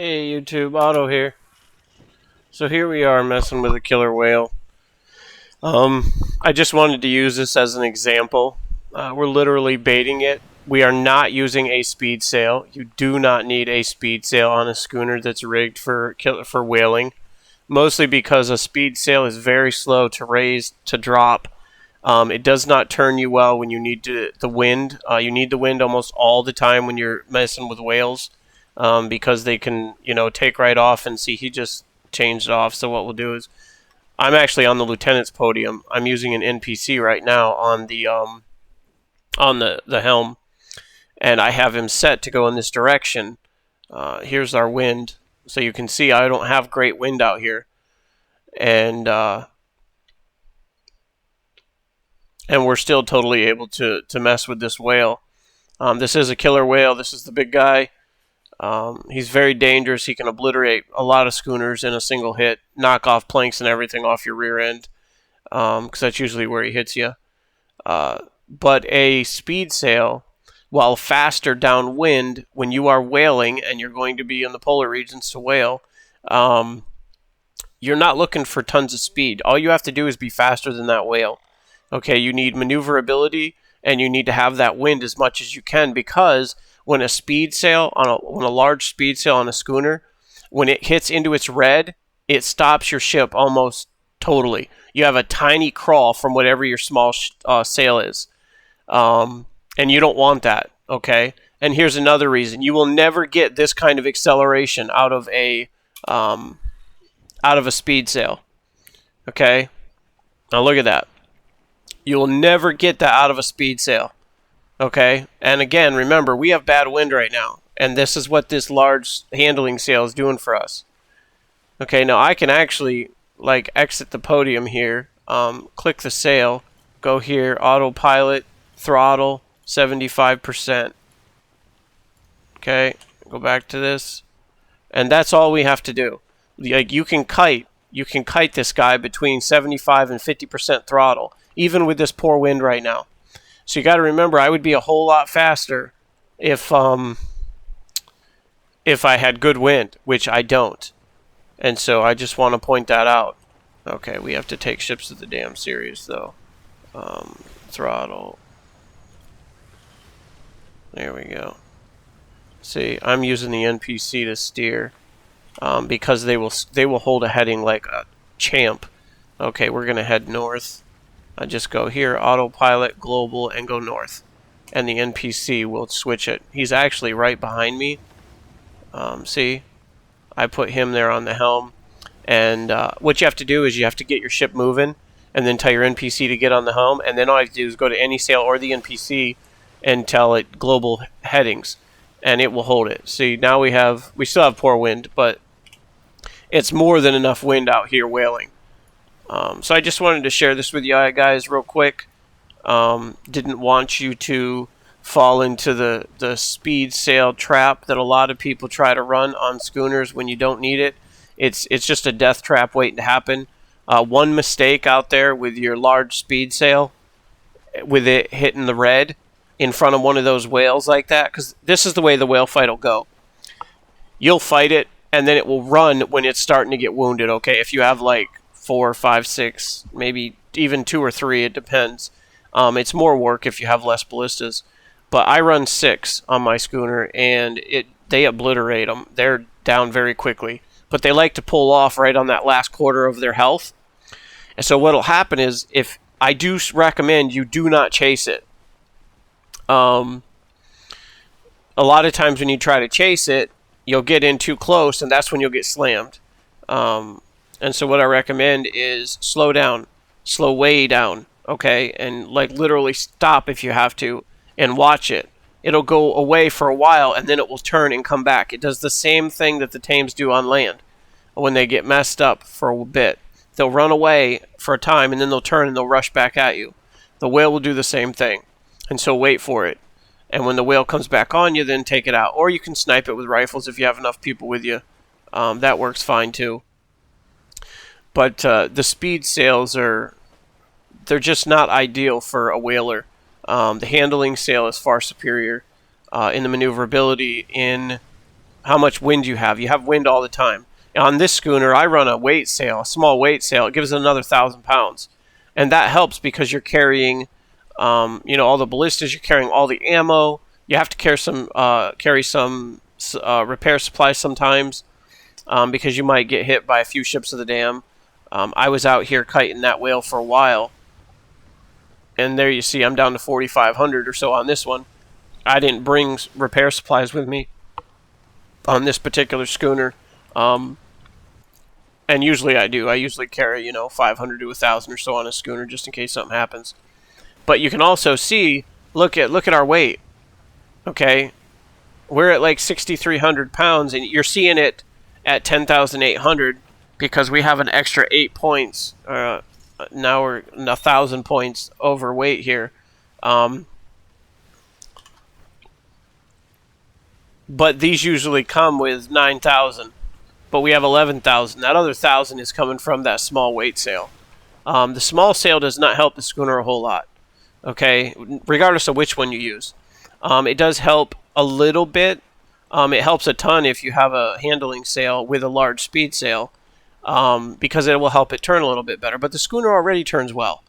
Hey YouTube, Otto here. So here we are messing with a killer whale. I just wanted to use this as an example. We're literally baiting it. We are not using a speed sail. You do not need a speed sail on a schooner that's rigged for whaling. Mostly because a speed sail is very slow to raise, to drop. It does not turn you well when you need the wind. You need the wind almost all the time when you're messing with whales. Because they can, take right off and see he just changed off. So what we'll do is, I'm actually on the lieutenant's podium. I'm using an NPC right now on the helm, and I have him set to go in this direction. Here's our wind, so you can see I don't have great wind out here, and we're still totally able to mess with this whale. This is a killer whale. This is the big guy. He's very dangerous. He can obliterate a lot of schooners in a single hit, knock off planks and everything off your rear end, because that's usually where he hits you. But a speed sail, while faster downwind, when you are whaling and you're going to be in the polar regions to whale, you're not looking for tons of speed. All you have to do is be faster than that whale. Okay, you need maneuverability, and you need to have that wind as much as you can, because when a speed sail when a large speed sail on a schooner, when it hits into its red, it stops your ship almost totally. You have a tiny crawl from whatever your small sail is, and you don't want that. Okay, and here's another reason: you will never get this kind of acceleration out of a speed sail. Okay, now look at that. You will never get that out of a speed sail. Okay, and again, remember, we have bad wind right now, and this is what this large handling sail is doing for us. Okay, now I can actually, exit the podium here, click the sail, go here, autopilot, throttle, 75%. Okay, go back to this, and that's all we have to do. You can kite this guy between 75 and 50% throttle, even with this poor wind right now. So you got to remember, I would be a whole lot faster if I had good wind, which I don't. And so I just want to point that out. Okay, we have to take ships to the damn series, though. Throttle. There we go. See, I'm using the NPC to steer, because they will hold a heading like a champ. Okay, we're gonna head north. I just go here, autopilot, global, and go north. And the NPC will switch it. He's actually right behind me. See? I put him there on the helm. And what you have to do is you have to get your ship moving, and then tell your NPC to get on the helm. And then all I have to do is go to any sail or the NPC and tell it global headings. And it will hold it. See, now we still have poor wind, but it's more than enough wind out here whaling. So I just wanted to share this with you guys real quick. Didn't want you to fall into the speed sail trap that a lot of people try to run on schooners when you don't need it. It's just a death trap waiting to happen. One mistake out there with your large speed sail, with it hitting the red in front of one of those whales like that, because this is the way the whale fight will go. You'll fight it, and then it will run when it's starting to get wounded. Okay, if you have 4, 5, 6, maybe even 2 or 3, it depends. It's more work if you have less ballistas. But I run 6 on my schooner, and they obliterate them. They're down very quickly. But they like to pull off right on that last quarter of their health. And so what will happen is, if I do recommend you do not chase it. A lot of times when you try to chase it, you'll get in too close, and that's when you'll get slammed. And so what I recommend is slow down, slow way down, okay? And literally stop if you have to and watch it. It'll go away for a while, and then it will turn and come back. It does the same thing that the tames do on land when they get messed up for a bit. They'll run away for a time, and then they'll turn and they'll rush back at you. The whale will do the same thing, and so wait for it. And when the whale comes back on you, then take it out. Or you can snipe it with rifles if you have enough people with you. That works fine too. But the speed sails they're just not ideal for a whaler. The handling sail is far superior in the maneuverability, in how much wind you have. You have wind all the time. On this schooner, I run a weight sail, a small weight sail. It gives it another 1,000 pounds, and that helps because you're carrying, all the ballistas. You're carrying all the ammo. You have to carry some repair supplies sometimes, because you might get hit by a few ships of the dam. I was out here kiting that whale for a while, and there you see I'm down to 4,500 or so on this one. I didn't bring repair supplies with me on this particular schooner, and usually I do. I usually carry 500 to 1,000 or so on a schooner just in case something happens. But you can also see, look at our weight. Okay, we're at like 6,300 pounds, and you're seeing it at 10,800 because we have an extra 8 points. Now we're 1,000 points overweight here. But these usually come with 9,000. But we have 11,000. That other 1,000 is coming from that small weight sail. The small sail does not help the schooner a whole lot. Okay, regardless of which one you use. It does help a little bit. It helps a ton if you have a handling sail with a large speed sail, because it will help it turn a little bit better. But the schooner already turns well.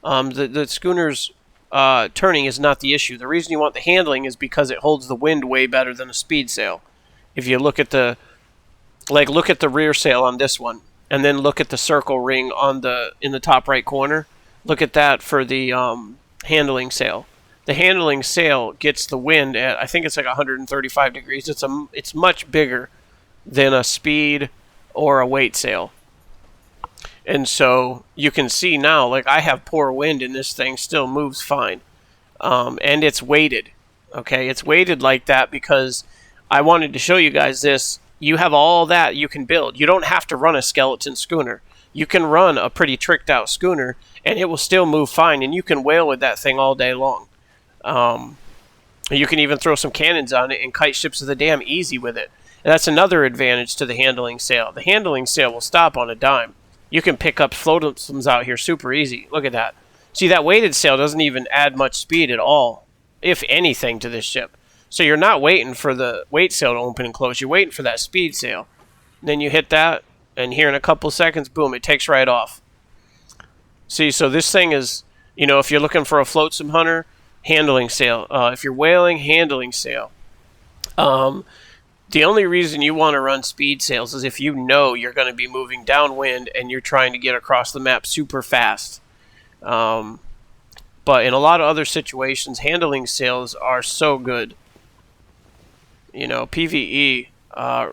The schooner's turning is not the issue. The reason you want the handling is because it holds the wind way better than a speed sail. If you look at the rear sail on this one, and then look at the circle ring in the top right corner. Look at that for the handling sail. The handling sail gets the wind at, I think it's like 135 degrees. It's much bigger than a speed or a weight sail. And so you can see now, like I have poor wind and this thing still moves fine. And it's weighted. Okay, it's weighted like that because I wanted to show you guys this. You have all that you can build. You don't have to run a skeleton schooner. You can run a pretty tricked out schooner and it will still move fine, and you can whale with that thing all day long. You can even throw some cannons on it and kite ships of the dam easy with it. And that's another advantage to the handling sail. The handling sail will stop on a dime. You can pick up floatums out here super easy. Look at that. See, that weighted sail doesn't even add much speed at all, if anything, to this ship. So you're not waiting for the weight sail to open and close. You're waiting for that speed sail. Then you hit that, and here in a couple seconds, boom, it takes right off. See, so this thing is, if you're looking for a flotsam hunter, handling sail. If you're whaling, handling sail. The only reason you want to run speed sails is if you know you're going to be moving downwind and you're trying to get across the map super fast. But in a lot of other situations, handling sails are so good. PvE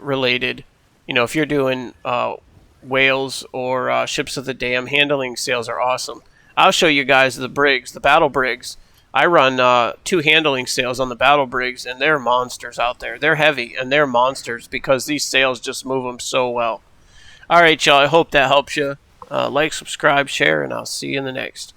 related. If you're doing whales or ships of the dam, handling sails are awesome. I'll show you guys the brigs, the battle brigs. I run 2 handling sails on the battle brigs, and they're monsters out there. They're heavy, and they're monsters because these sails just move them so well. All right, y'all. I hope that helps you. Like, subscribe, share, and I'll see you in the next.